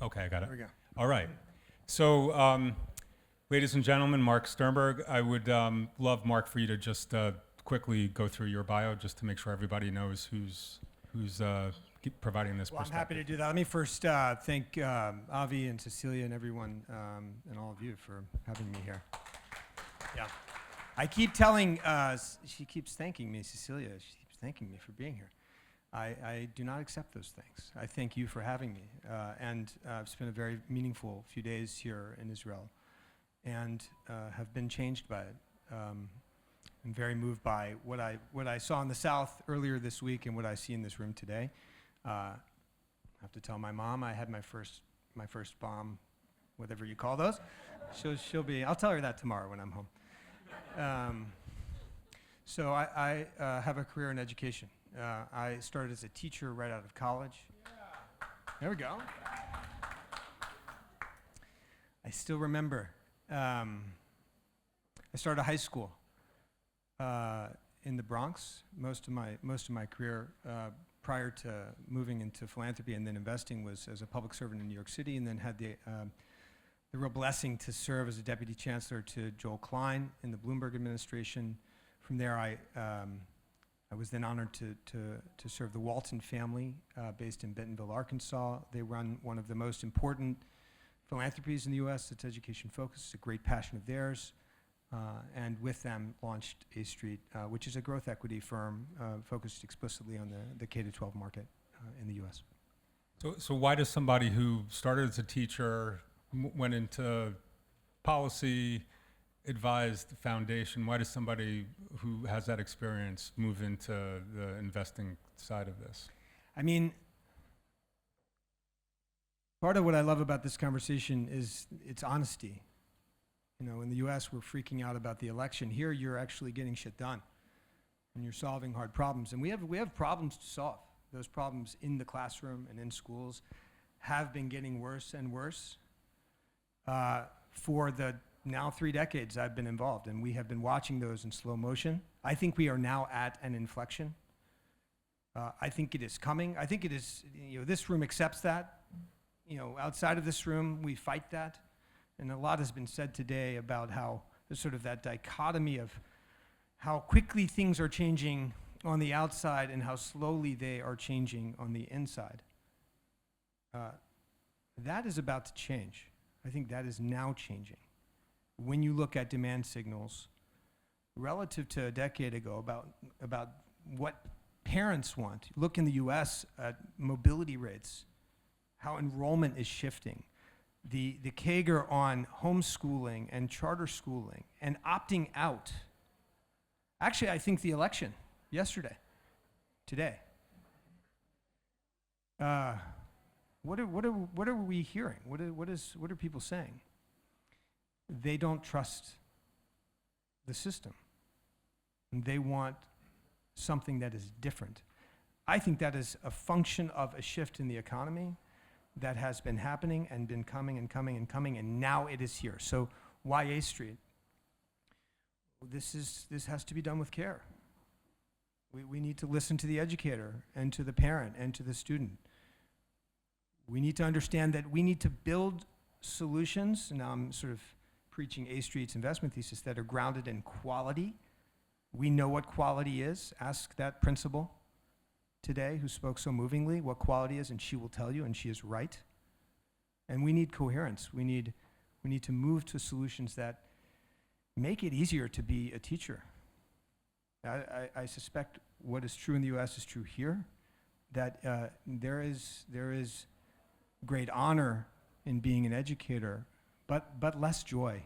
Okay, I got it. There we go. All right. So, ladies and gentlemen, Mark Sternberg, I would love, Mark, for you to just quickly go through your bio just to make sure everybody knows who's providing this Well, I'm perspective. happy to do that. Let me first thank Avi and Cecilia and everyone and all of you for having me here. Yeah. I keep telling, she keeps thanking me, Cecilia, she keeps thanking me for being here. I do not accept those things. I thank you for having me. And I've spent a very meaningful few days here in Israel and have been changed by it. I'm very moved by what I saw in the South earlier this week and what I see in this room today. I have to tell my mom I had my first bomb, whatever you call those. I'll tell her that tomorrow when I'm home. So I have a career in education. I started as a teacher right out of college. There we go. I still remember. I started high school in the Bronx. Most of my career prior to moving into philanthropy and then investing was as a public servant in New York City, and then had the real blessing to serve as a deputy chancellor to Joel Klein in the Bloomberg administration. From there, I was then honored to serve the Walton family based in Bentonville, Arkansas. They run one of the most important philanthropies in the U.S. It's education focused. It's a great passion of theirs. And with them launched A Street, which is a growth equity firm focused explicitly on the K-12 market in the U.S. So why does somebody who started as a teacher, went into policy, advised foundation, why does somebody who has that experience move into the investing side of this? I mean, part of what I love about this conversation is its honesty. You know, in the U.S., we're freaking out about the election. Here, you're actually getting shit done, and you're solving hard problems. And we have problems to solve. Those problems in the classroom and in schools have been getting worse and worse for the now 3 decades I've been involved, and we have been watching those in slow motion. I think we are now at an inflection. I think it is coming. I think it is, this room accepts that. Outside of this room, we fight that. And a lot has been said today about how there's sort of that dichotomy of how quickly things are changing on the outside and how slowly they are changing on the inside. That is about to change. I think that is now changing. When you look at demand signals relative to a decade ago about what parents want, look in the US at mobility rates, how enrollment is shifting, the CAGR on homeschooling and charter schooling and opting out. Actually, I think the election yesterday, today. What are we hearing? What are people saying? They don't trust the system. They want something that is different. I think that is a function of a shift in the economy that has been happening and been coming and coming and coming, and now it is here. So why A Street? This has to be done with care. We need to listen to the educator and to the parent and to the student. We need to understand that we need to build solutions, and now I'm sort of preaching A Street's investment thesis, that are grounded in quality. We know what quality is. Ask that principal today who spoke so movingly what quality is, and she will tell you, and she is right. And we need coherence. We need to move to solutions that make it easier to be a teacher. I suspect what is true in the U.S. is true here, that there is great honor in being an educator, but less joy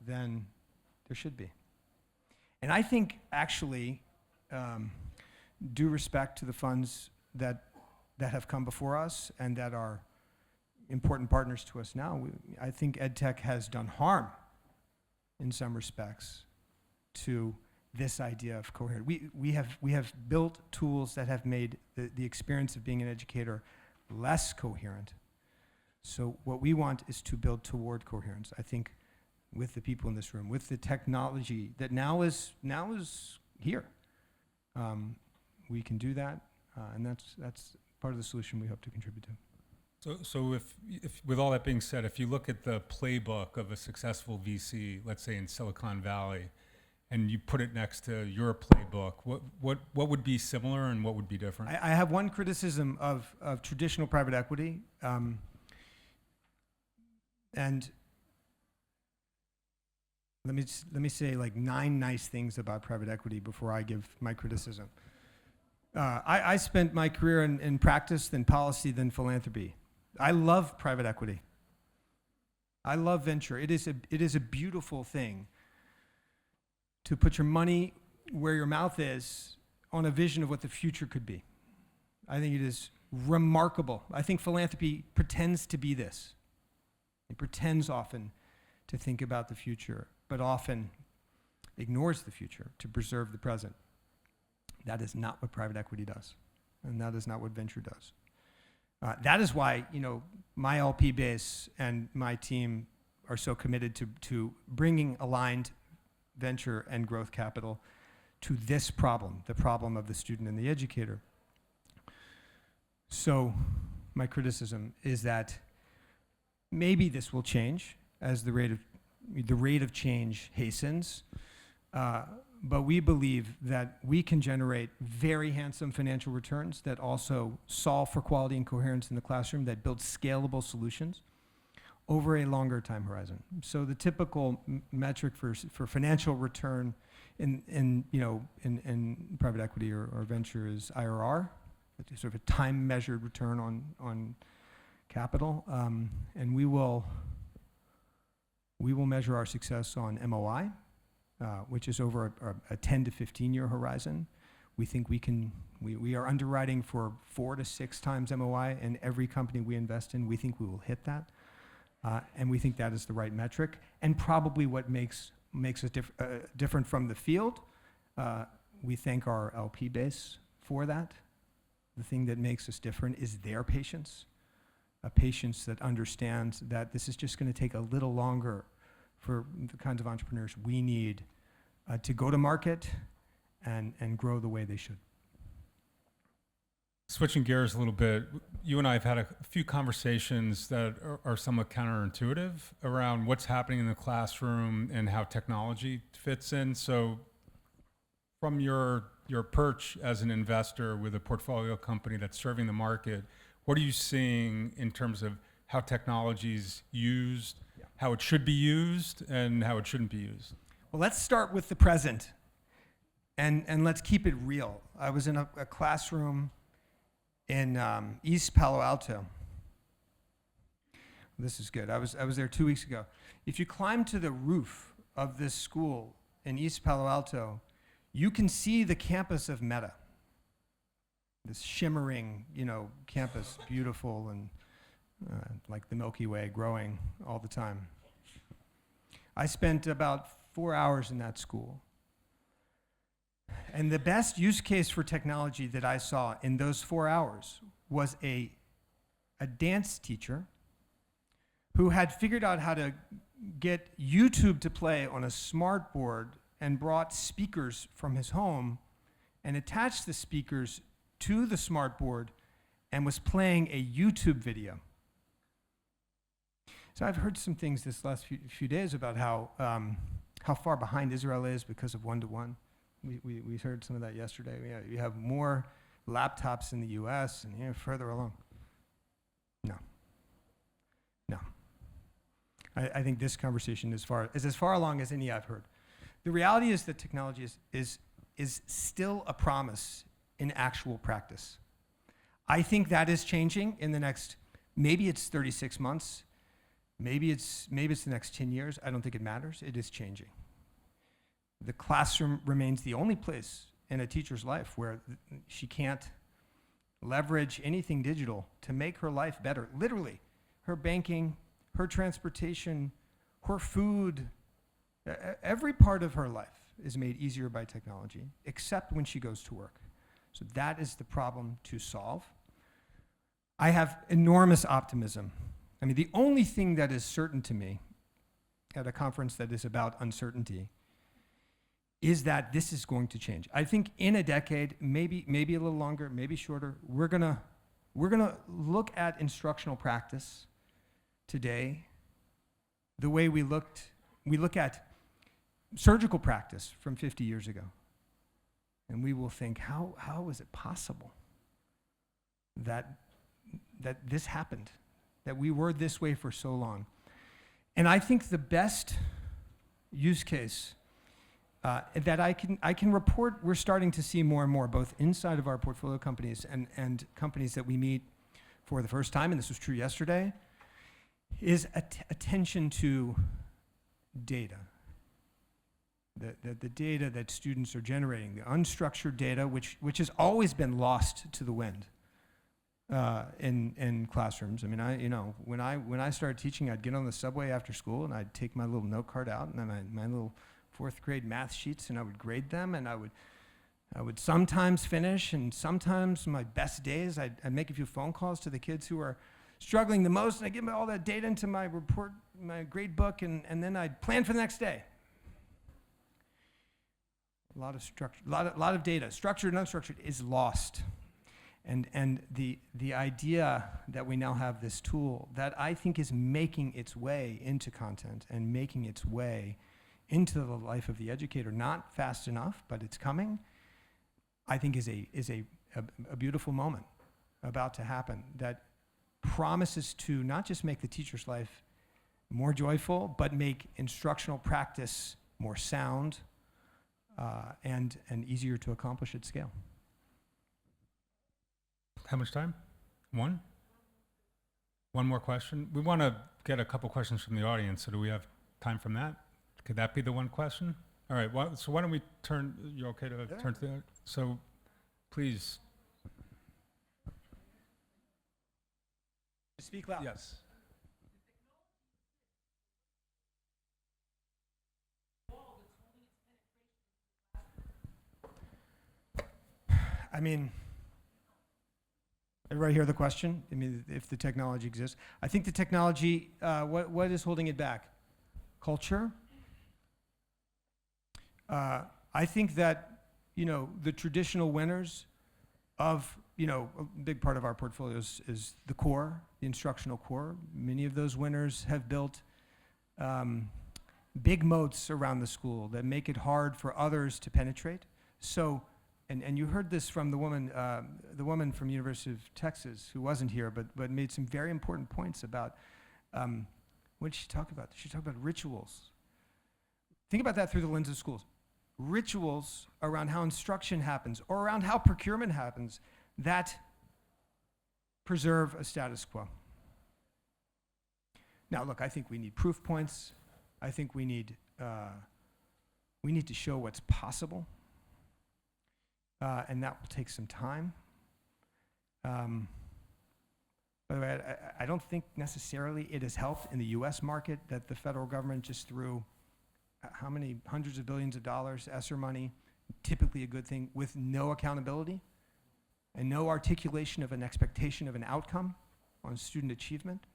than there should be. And I think, actually, due respect to the funds that have come before us and that are important partners to us now, I think EdTech has done harm in some respects to this idea of coherence. We have built tools that have made the experience of being an educator less coherent. So what we want is to build toward coherence. I think with the people in this room, with the technology that now is here, we can do that, and that's part of the solution we hope to contribute to. So if with all that being said, if you look at the playbook of a successful VC, let's say in Silicon Valley, and you put it next to your playbook, what would be similar and what would be different? I have one criticism of traditional private equity, and let me say like 9 nice things about private equity before I give my criticism. I spent my career in practice, then policy, then philanthropy. I love private equity. I love venture. It is a beautiful thing to put your money where your mouth is on a vision of what the future could be. I think it is remarkable. I think philanthropy pretends to be this. It pretends often to think about the future, but often ignores the future to preserve the present. That is not what private equity does, and that is not what venture does. That is why, my LP base and my team are so committed to bringing aligned venture and growth capital to this problem, the problem of the student and the educator. So my criticism is that maybe this will change as the rate of change hastens, but we believe that we can generate very handsome financial returns that also solve for quality and coherence in the classroom, that build scalable solutions over a longer time horizon. So the typical metric for financial return in private equity or venture is IRR, sort of a time measured return on capital, and we will measure our success on MOI, which is over a 10 to 15 year horizon. We think we are underwriting for 4 to 6 times MOI in every company we invest in. We think we will hit that. And we think that is the right metric, and probably what makes us different from the field. We thank our LP base for that. The thing that makes us different is their patience, a patience that understands that this is just going to take a little longer for the kinds of entrepreneurs we need to go to market and grow the way they should. Switching gears a little bit, you and I have had a few conversations that are somewhat counterintuitive around what's happening in the classroom and how technology fits in. So from your perch as an investor with a portfolio company that's serving the market, what are you seeing in terms of how technology is used, how it should be used, and how it shouldn't be used? Well, let's start with the present, and let's keep it real. I was in a classroom in East Palo Alto. This is good. I was there 2 weeks ago. If you climb to the roof of this school in East Palo Alto, you can see the campus of Meta. This shimmering, campus, beautiful and like the Milky Way, growing all the time. I spent about 4 hours in that school. And the best use case for technology that I saw in those 4 hours was a dance teacher who had figured out how to get YouTube to play on a smart board and brought speakers from his home and attached the speakers to the smart board and was playing a YouTube video. So I've heard some things this last few days about how far behind Israel is because of one-to-one. We heard some of that yesterday. You have more laptops in the U.S. and you're further along. No. I think this conversation is as far along as any I've heard. The reality is that technology is still a promise in actual practice. I think that is changing in the next, maybe it's 36 months, maybe it's the next 10 years. I don't think it matters. It is changing. The classroom remains the only place in a teacher's life where she can't leverage anything digital to make her life better. Literally, her banking, her transportation, her food, every part of her life is made easier by technology, except when she goes to work. So that is the problem to solve. I have enormous optimism. I mean, the only thing that is certain to me at a conference that is about uncertainty is that this is going to change. I think in a decade, maybe a little longer, maybe shorter, we're gonna We're going to look at instructional practice today the way we look at surgical practice from 50 years ago. And we will think, how is it possible that this happened, that we were this way for so long? And I think the best use case that I can report we're starting to see more and more, both inside of our portfolio companies and companies that we meet for the first time, and this was true yesterday, is attention to data. The data that students are generating, the unstructured data, which has always been lost to the wind in classrooms. I mean, when I started teaching, I'd get on the subway after school and I'd take my little note card out and my little 4th grade math sheets, and I would grade them, and I would sometimes finish, and sometimes my best days I'd make a few phone calls to the kids who are struggling the most, and I'd give all that data into my report, my grade book, and then I'd plan for the next day. A lot of structure, a lot of data, structured and unstructured, is lost. And the idea that we now have this tool that I think is making its way into content and making its way into the life of the educator, not fast enough, but it's coming, I think is a beautiful moment about to happen that promises to not just make the teacher's life more joyful, but make instructional practice more sound, and easier to accomplish at scale. How much time? One more question. We want to get a couple questions from the audience, so do we have time from that? Could that be the one question? All right, so why don't we turn, you okay to turn to the, so please. Speak loud. Yes. I mean, everybody hear the question? I mean, if the technology exists. I think the technology, what is holding it back? Culture. I think that, the traditional winners of, a big part of our portfolios is the core, the instructional core. Many of those winners have built big moats around the school that make it hard for others to penetrate. So, and you heard this from the woman from University of Texas who wasn't here, but made some very important points about, what did she talk about? She talked about rituals. Think about that through the lens of schools. Rituals around how instruction happens or around how procurement happens that preserve a status quo. Now, look, I think we need proof points. I think we need to show what's possible. And that will take some time. By the way, I don't think necessarily it has helped in the US market that the federal government just threw how many hundreds of billions of dollars, ESSER money, typically a good thing, with no accountability and no articulation of an expectation of an outcome on student achievement.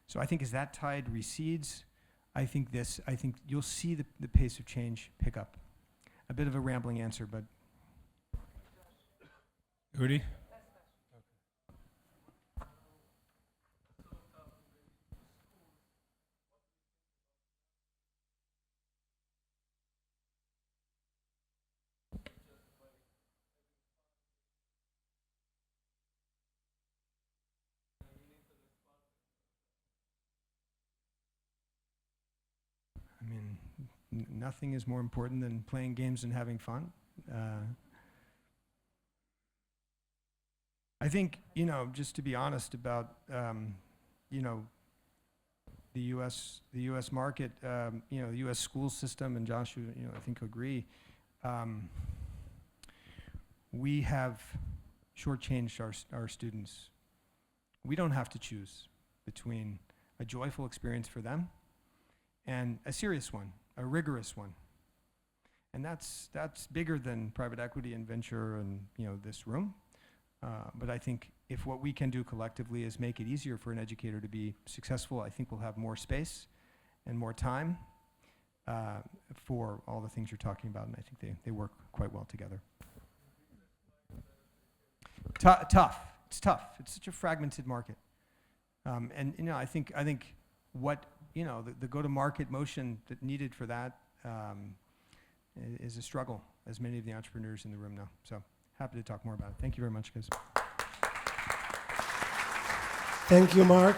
So I think as that tide recedes, I think you'll see the pace of change pick up. A bit of a rambling answer, but. Udi? I mean, nothing is more important than playing games and having fun. I think, just to be honest about, the U.S. market, the U.S. school system, and Josh, I think agree, we have shortchanged our students. We don't have to choose between a joyful experience for them and a serious one, a rigorous one. And that's bigger than private equity and venture and this room. But I think if what we can do collectively is make it easier for an educator to be successful, I think we'll have more space and more time for all the things you're talking about, and I think they work quite well together. Tough. It's tough. It's such a fragmented market. And, I think what, the go-to-market motion that needed for that is a struggle, as many of the entrepreneurs in the room know. So happy to talk more about it. Thank you very much, guys. Thank you, Mark.